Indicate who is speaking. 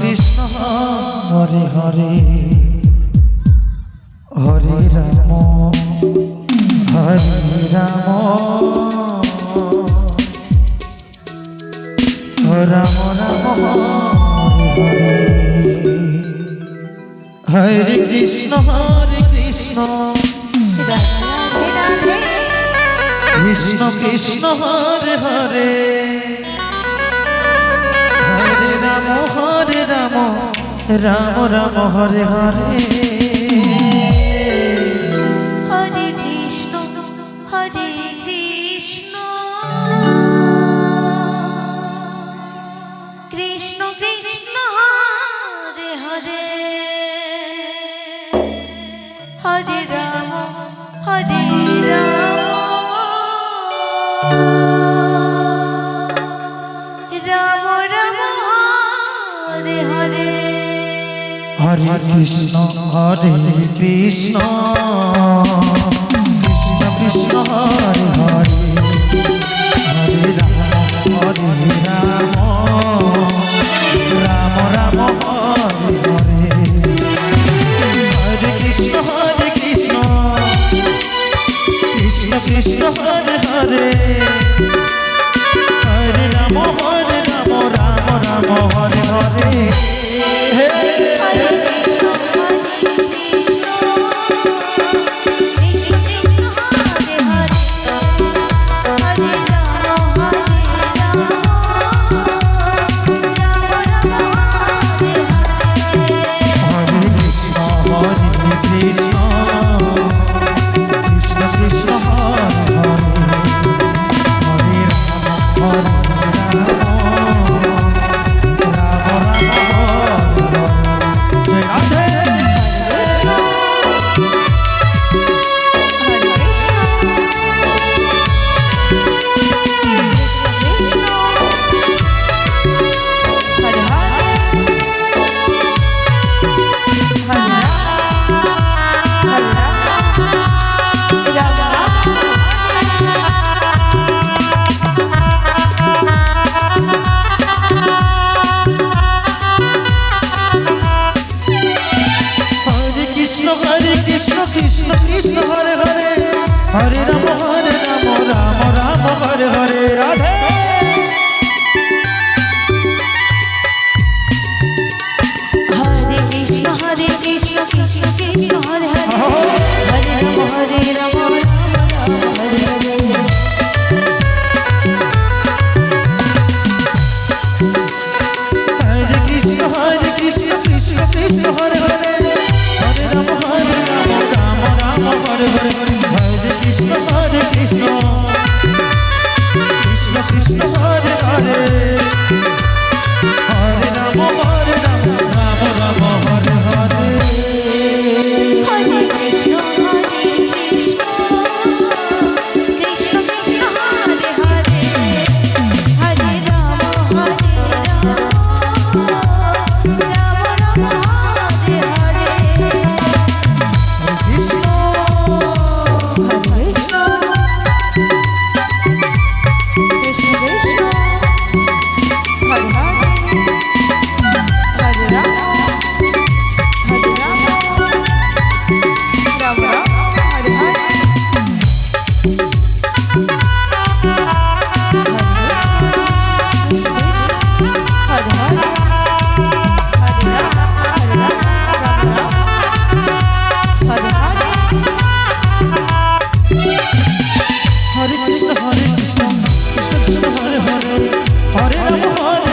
Speaker 1: Krishna Hare Hare Hare Ram Hare Ram Ram Ram Hare Krishna Krishna Krishna Hare Hare Hare Ram Ram Ram Hare Hare
Speaker 2: Hare Krishna Krishna Krishna Hare Hare Hare Ram Ram Ram Hare Hare
Speaker 1: Hare Krishna Krishna Krishna Hare Hare Hare Ram Ram Ram Hare Hare Hare Krishna Krishna Krishna Hare Hare Hare Ram Ram Ram Hare Hare Krishna Krishna Hare Hare Hare Ram Ram Ram Hare Hare Radhe
Speaker 2: Hare Krishna Krishna Krishna Hare Hare Hare Ram Hare Hare
Speaker 1: Hare Krishna Krishna Krishna Hare Hare Hare Ram Ram Ram Hare Hare Hare Krishna Krishna Krishna Hare Hare Hare Ram Ram Ram Hare Hare
Speaker 2: Hare Krishna Krishna Krishna Hare Hare Hare Ram Ram Hare Hare
Speaker 1: Krishna Krishna Krishna Hare Hare Hare Ram Hare